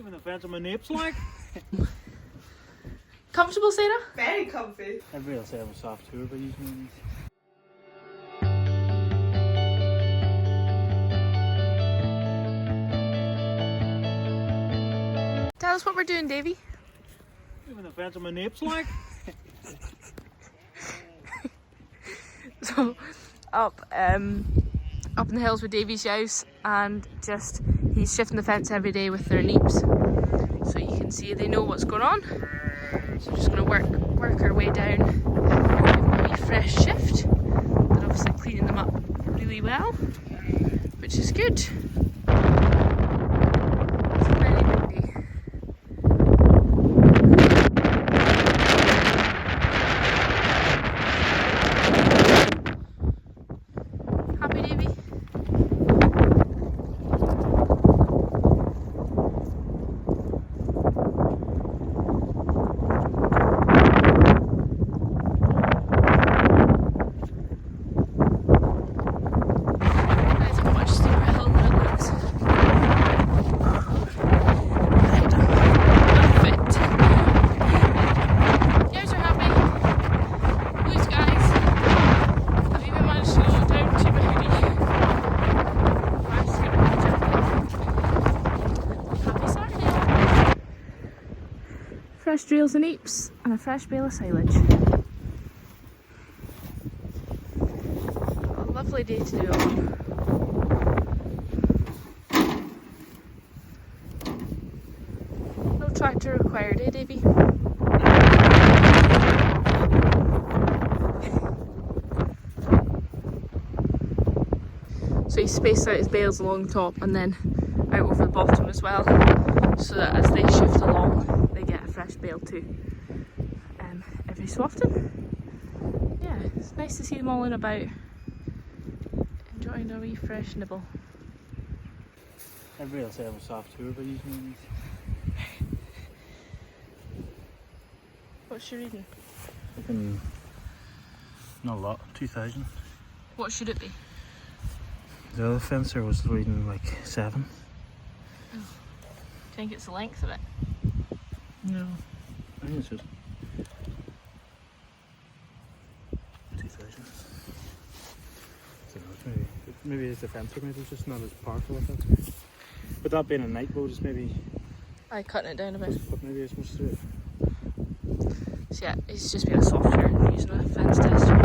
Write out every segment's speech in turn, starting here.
Even the fence on my nips, like. Comfortable, Sarah? Very comfy. Everybody else have a soft tour, but usually. Tell us what we're doing, Davey. Even the fence on my nips, like. So, up in the hills with Davey's house, and just he's shifting the fence every day with their neeps, so you can see they know what's going on. So we're just going to work our way down, give them a wee fresh shift. They're obviously cleaning them up really well, which is good. It's very windy. Happy, Davey? That's a much steeper hill than it looks. Perfect. Yours are happy. Blue skies. I've even managed to go down to my hoodie. Managed to get my jacket. Happy Saturday. Fresh drills and eeps and a fresh bale of silage. A lovely day to do it on. No tractor required, eh, Davey? So he spaced out his bales along the top and then out over the bottom as well, so that as they shift along they get a fresh bale too, every so often. Yeah, it's nice to see them all in about, enjoying a wee fresh nibble. Everybody else have a soft tour, but usually. What's she reading? Not a lot. 2,000. What should it be? The other fencer was reading like 7. Do you think it's the length of it? No. I think it's just 2,000. So maybe it's the fencer, maybe it's just not as powerful a fencer. But that being a night boat is maybe. I cutting it down a bit. But maybe it's much to it. So yeah, it's just been a software using a fence tester.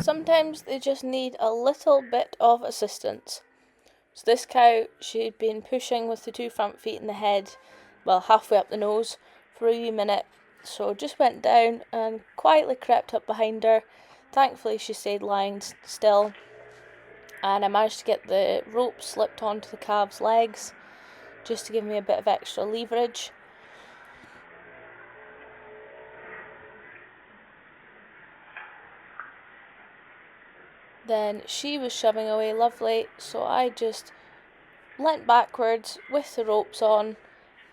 Sometimes they just need a little bit of assistance. So this cow, she'd been pushing with the 2 front feet and the head, well, halfway up the nose for a wee minute. So just went down and quietly crept up behind her. Thankfully she stayed lying still, and I managed to get the rope slipped onto the calf's legs just to give me a bit of extra leverage. Then she was shoving away lovely, so I just leant backwards with the ropes on,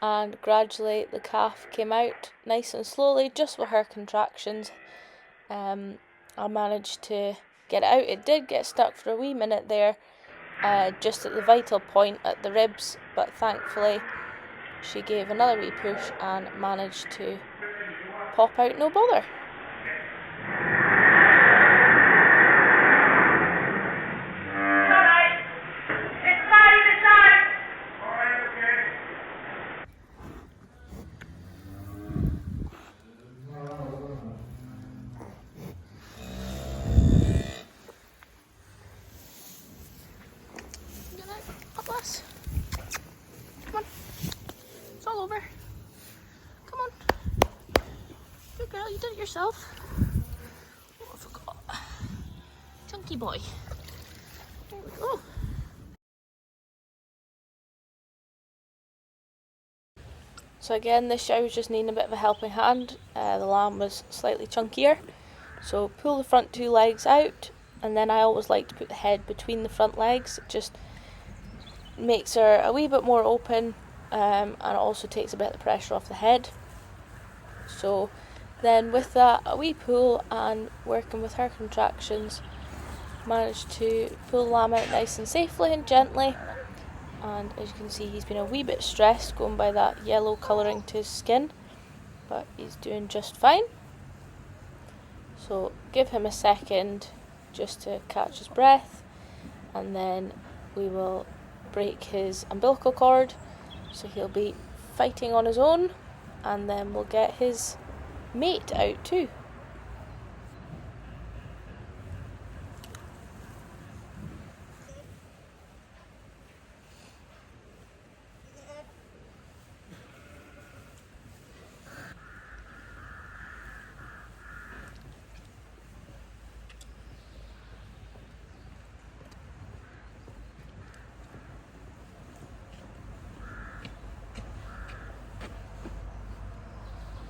and gradually the calf came out nice and slowly, just with her contractions. I managed to get it out. It did get stuck for a wee minute there, just at the vital point at the ribs, but thankfully she gave another wee push and managed to pop out no bother. Come on. It's all over. Come on. Good girl, you did it yourself. Oh, I forgot. Chunky boy. There we go. So again, this show was just needing a bit of a helping hand. The lamb was slightly chunkier. So pull the front 2 legs out, and then I always like to put the head between the front legs. It just makes her a wee bit more open, and it also takes a bit of the pressure off the head. So then with that, a wee pull and working with her contractions, managed to pull the lamb out nice and safely and gently, and as you can see he's been a wee bit stressed going by that yellow colouring to his skin, but he's doing just fine. So give him a second just to catch his breath, and then we will break his umbilical cord so he'll be fighting on his own, and then we'll get his mate out too.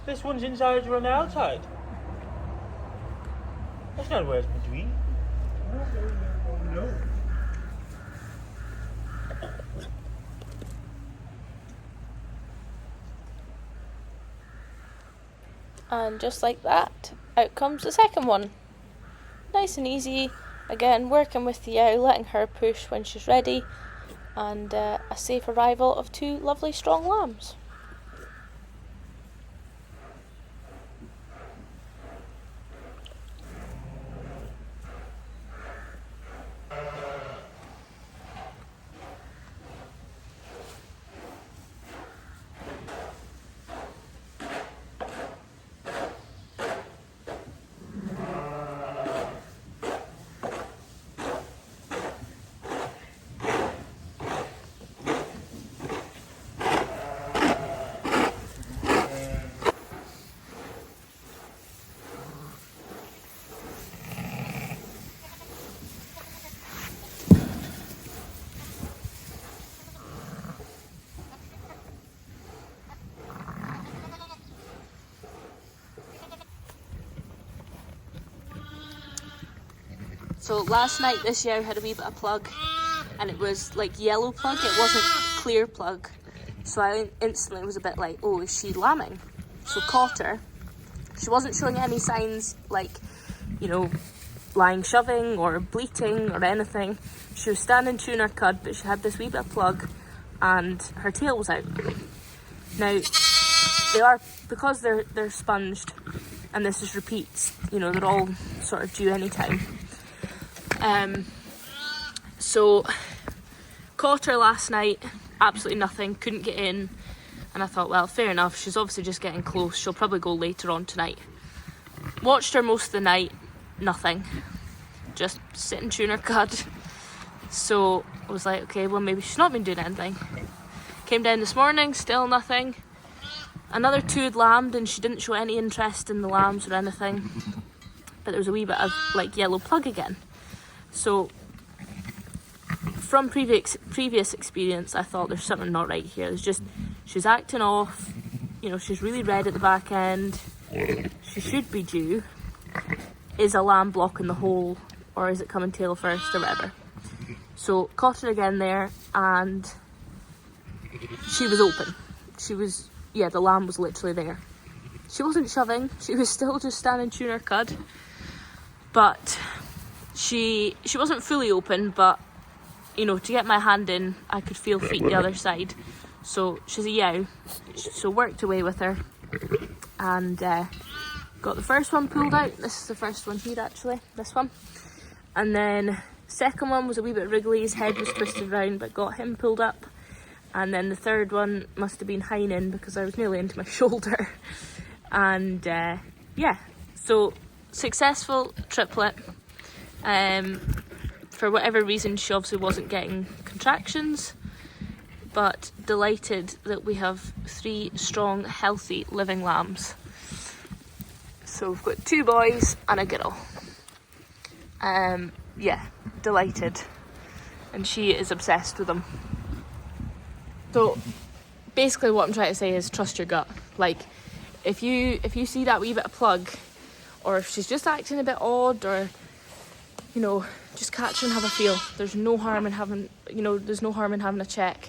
This one's inside or on the outside? That's not where it's meant to be. No. And just like that, out comes the second one. Nice and easy, again working with the ewe, letting her push when she's ready, and a safe arrival of 2 lovely strong lambs. So last night this ewe had a wee bit of plug, and it was like yellow plug, it wasn't clear plug. So I instantly was a bit like, oh, is she lambing? So caught her. She wasn't showing any signs like, you know, lying shoving or bleating or anything. She was standing chewing her cud, but she had this wee bit of plug and her tail was out. Now, they are, because they're sponged and this is repeats, you know, they're all sort of due anytime. So caught her last night, absolutely nothing, couldn't get in, and I thought, well, fair enough, she's obviously just getting close, she'll probably go later on tonight. Watched her most of the night, nothing, just sitting chewing her cud. So I was like, okay, well, maybe she's not been doing anything. Came down this morning, still nothing. Another 2 had lambed and she didn't show any interest in the lambs or anything, but there was a wee bit of like yellow plug again. So from previous experience, I thought there's something not right here. There's just, she's acting off, you know, she's really red at the back end, she should be due. Is a lamb blocking the hole, or is it coming tail first, or whatever? So caught her again there, and she was open. She was, yeah, the lamb was literally there. She wasn't shoving, she was still just standing chewing her cud, but she wasn't fully open, but you know, to get my hand in, I could feel feet the other side. So she's a yow, so worked away with her, and got the first one pulled out. This is the first one here actually, this one. And then second one was a wee bit wriggly, his head was twisted round, but got him pulled up. And then the third one must have been hining because I was nearly into my shoulder. And yeah, so successful triplet. For whatever reason, she obviously wasn't getting contractions, but delighted that we have 3 strong, healthy, living lambs. So we've got 2 boys and a girl. Yeah, delighted. And she is obsessed with them. So basically what I'm trying to say is trust your gut. Like, if you see that wee bit of plug, or if she's just acting a bit odd, or, you know, just catch her and have a feel. There's no harm in having, you know, there's no harm in having a check,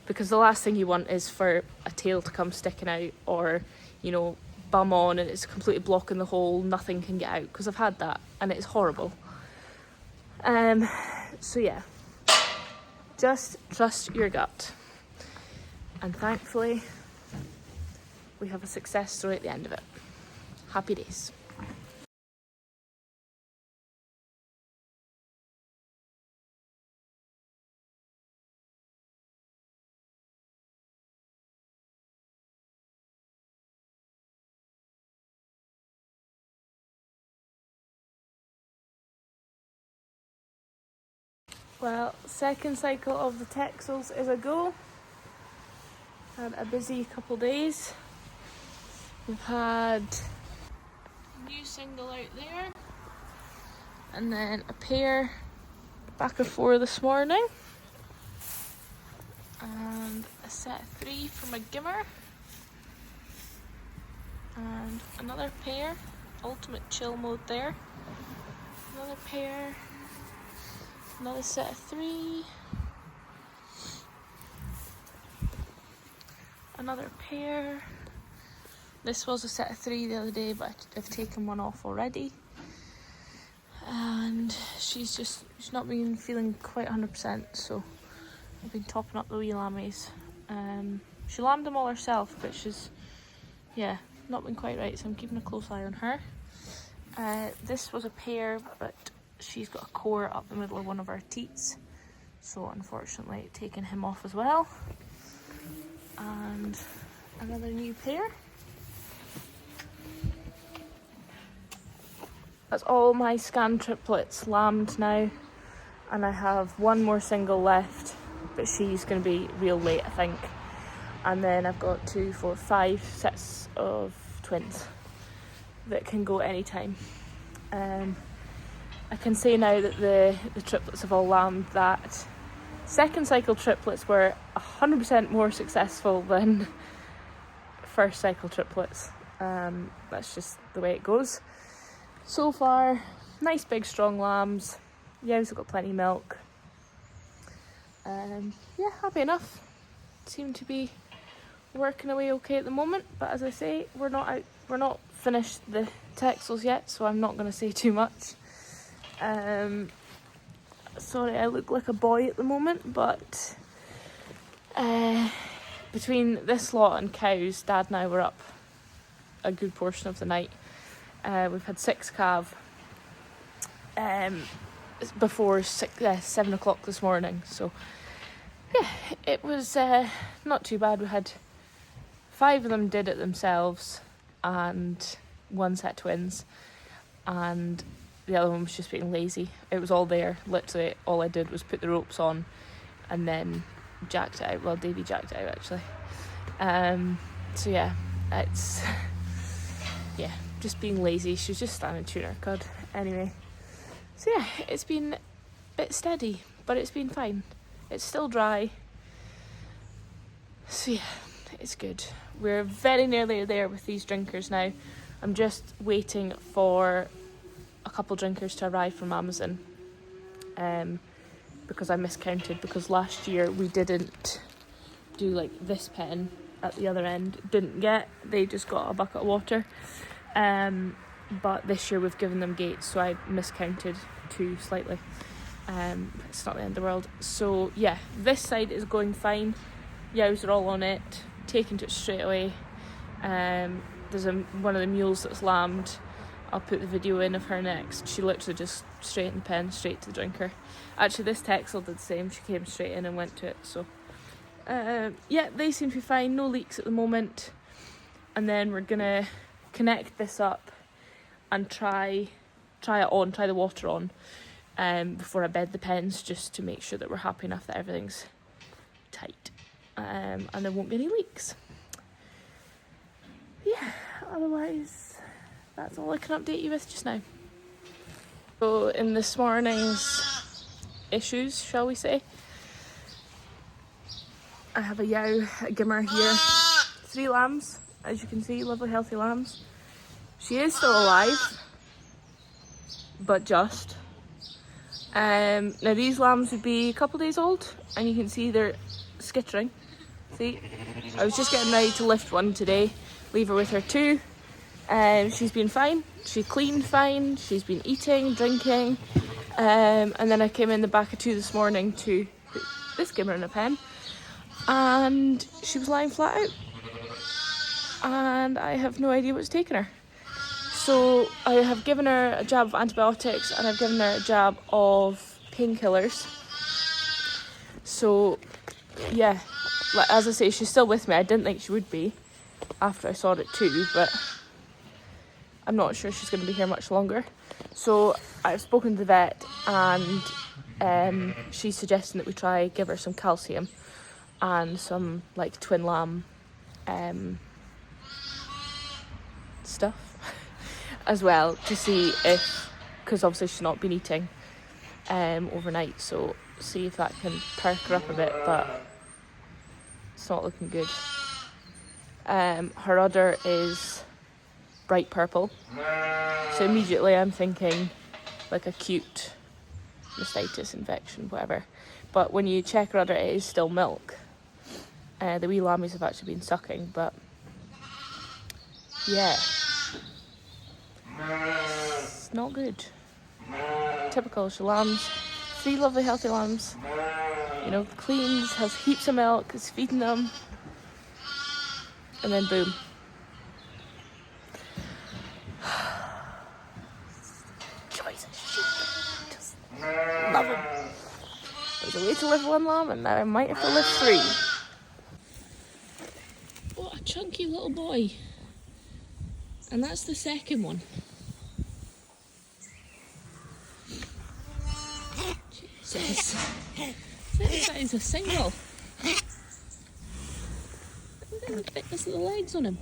because the last thing you want is for a tail to come sticking out, or, you know, bum on and it's completely blocking the hole, nothing can get out, because I've had that and it's horrible. So yeah, just trust your gut. And thankfully, we have a success story at the end of it. Happy days. Well, second cycle of the Texels is a go. Had a busy couple days. We've had a new single out there, and then a pair back of 4 this morning, and a set of 3 from a gimmer, and another pair, ultimate chill mode there, another pair, another set of 3, another pair. This was a set of 3 the other day, but I've taken one off already. And she's not been feeling quite 100%, so I've been topping up the wee lammies. She lambed them all herself, but she's, not been quite right, so I'm keeping a close eye on her. This was a pair, but she's got a core up the middle of one of her teats, so unfortunately taking him off as well. And another new pair. That's all my scan triplets lambed now, and I have one more single left, but she's going to be real late, I think. And then I've got 2, 4, 5 sets of twins that can go anytime. I can say now that the triplets have all lambed that second cycle triplets were 100% more successful than first cycle triplets. That's just the way it goes. So far, nice big strong lambs. Yows have got plenty of milk. Happy enough. Seem to be working away okay at the moment, but as I say, we're not finished the Texels yet, so I'm not going to say too much. Sorry, I look like a boy at the moment, but between this lot and cows, Dad and I were up a good portion of the night. We've had 6 calves before 7 o'clock this morning, so yeah, it was not too bad. We had 5 of them did it themselves, and 1 set twins, and the other one was just being lazy. It was all there. Literally all I did was put the ropes on and then jacked it out. Well, Davey jacked it out actually. So yeah, it's just being lazy. She was just standing chewing her cud anyway. So yeah, it's been a bit steady, but it's been fine. It's still dry, so yeah, it's good. We're very nearly there with these drinkers now. I'm just waiting for a couple drinkers to arrive from Amazon, because I miscounted, because last year we didn't do like this pen at the other end, they just got a bucket of water. But this year we've given them gates, so I miscounted 2 slightly. It's not the end of the world. So yeah, this side is going fine. Yows are all on it, taken to it straight away. There's one of the mules that's lambed. I'll put the video in of her next. She literally just straight in the pen, straight to the drinker. Actually, this Texel did the same. She came straight in and went to it. So they seem to be fine. No leaks at the moment. And then we're gonna connect this up and try the water on before I bed the pens, just to make sure that we're happy enough that everything's tight, and there won't be any leaks. Yeah, otherwise that's all I can update you with just now. So in this morning's issues, shall we say, I have a yow, a gimmer here, 3 lambs, as you can see, lovely healthy lambs. She is still alive, but just. Now these lambs would be a couple days old, and you can see they're skittering. See, I was just getting ready to lift one today, leave her with her 2. She's been fine. She cleaned fine. She's been eating, drinking. And then I came in the back of 2 this morning to put this gimmer in a pen, and she was lying flat out. And I have no idea what's taken her. So I have given her a jab of antibiotics and I've given her a jab of painkillers. So yeah, like, as I say, she's still with me. I didn't think she would be after I saw it too, but I'm not sure she's going to be here much longer. So I've spoken to the vet, and she's suggesting that we try give her some calcium and some like twin lamb stuff as well, to see if, because obviously she's not been eating overnight, so see if that can perk her up a bit, but it's not looking good. Her udder is bright purple, so immediately I'm thinking like acute mastitis infection, whatever. But when you check her udder, it is still milk. The wee lammies have actually been sucking, but yeah, it's not good. Typical, she lambs, 3 lovely healthy lambs, you know, cleans, has heaps of milk, is feeding them, and then boom. Joys of sheep, just love them. There's a way to live 1 lamb, and now I might have to live 3. What a chunky little boy. And that's the second one. Jesus. That is a single. Look at the thickness of the legs on him.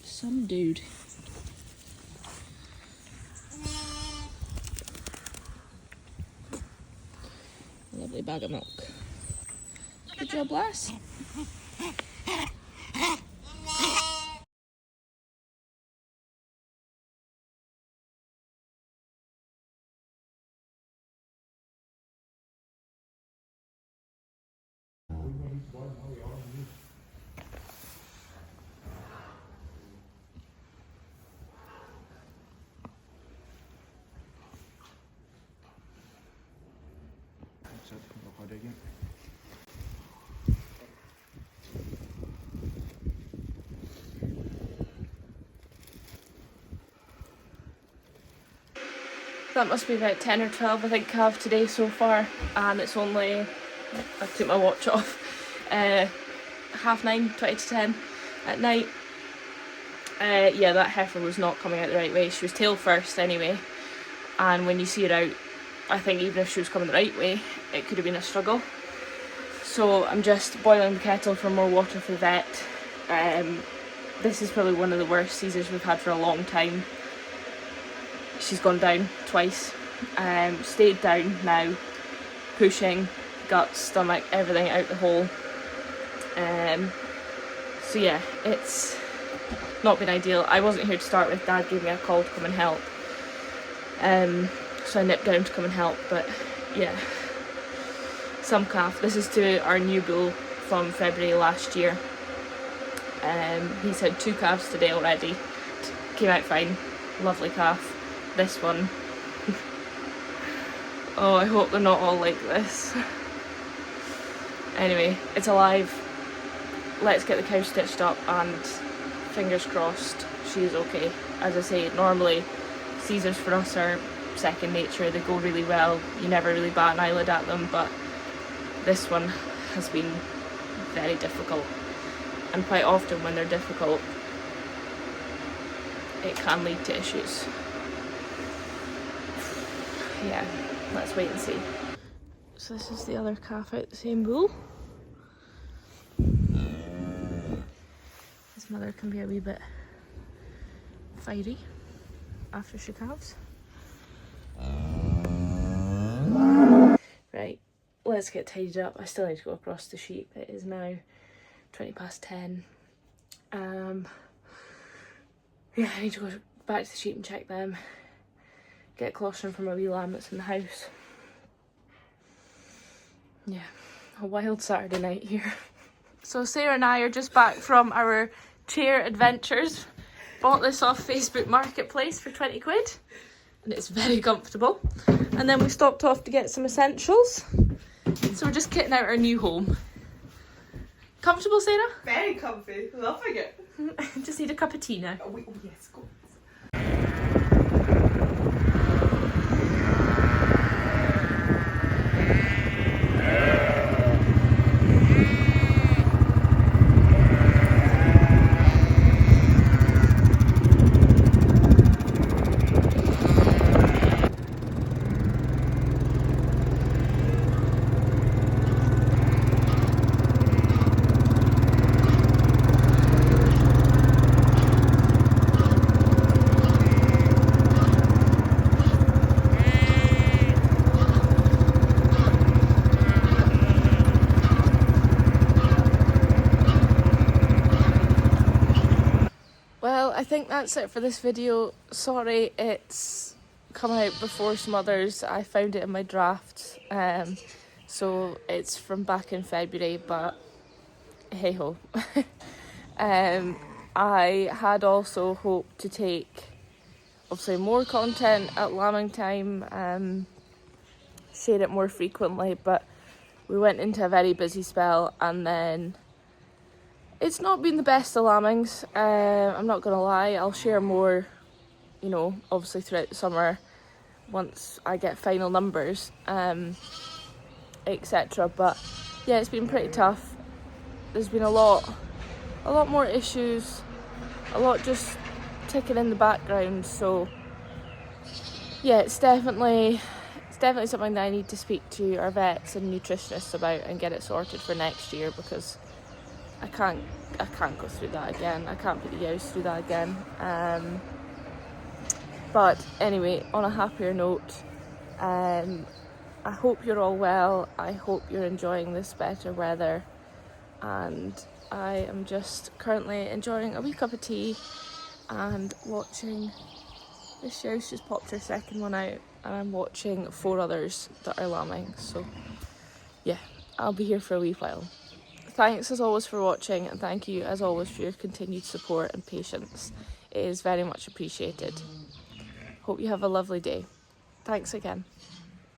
Some dude. Lovely bag of milk. Good job, lass. That must be about 10 or 12 I think calves today so far, and it's only, I took my watch off, 9:30, 20 to 10 at night. Yeah, that heifer was not coming out the right way. She was tail first anyway, and when you see it out, I think even if she was coming the right way, it could have been a struggle. So I'm just boiling the kettle for more water for the vet. This is probably one of the worst seizures we've had for a long time. She's gone down twice, stayed down now, pushing, gut, stomach, everything out the hole. So yeah, it's not been ideal. I wasn't here to start with. Dad gave me a call to come and help, so I nipped down to come and help. But yeah, some calf. This is to our new bull from February last year. He's had 2 calves today already. Came out fine. Lovely calf. This one. Oh, I hope they're not all like this. Anyway, it's alive. Let's get the cow stitched up, and fingers crossed she's okay. As I say, normally seizures for us are second nature. They go really well. You never really bat an eyelid at them, but this one has been very difficult. And quite often when they're difficult, it can lead to issues. Yeah, let's wait and see. So this is the other calf out the same bull. His mother can be a wee bit fiery after she calves. Right, let's get tidied up. I still need to go across the sheep. It is now 20 past 10. Yeah, I need to go back to the sheep and check them. Get colostrum from a wee lamb that's in the house. Yeah, a wild Saturday night here. So Sarah and I are just back from our chair adventures. Bought this off Facebook Marketplace for 20 quid and it's very comfortable. And then we stopped off to get some essentials. So we're just kitting out our new home. Comfortable, Sarah? Very comfy. Loving it. Just need a cup of tea now. Oh, wait, oh yes, go. Well, I think that's it for this video. Sorry it's come out before some others. I found it in my draft, so it's from back in February, but hey ho. I had also hoped to take obviously more content at lambing time, share it more frequently, but we went into a very busy spell and then it's not been the best of lambings, I'm not gonna lie. I'll share more, you know, obviously throughout the summer once I get final numbers, etc. But yeah, it's been pretty tough. There's been a lot more issues, a lot just ticking in the background. So yeah, it's definitely something that I need to speak to our vets and nutritionists about and get it sorted for next year, because I can't go through that again. I can't put the yows through that again. But anyway, on a happier note, I hope you're all well. I hope you're enjoying this better weather. And I am just currently enjoying a wee cup of tea and watching this show's just popped her second one out, and I'm watching 4 others that are lambing. So yeah, I'll be here for a wee while. Thanks as always for watching, and thank you as always for your continued support and patience. It is very much appreciated. Hope you have a lovely day. Thanks again.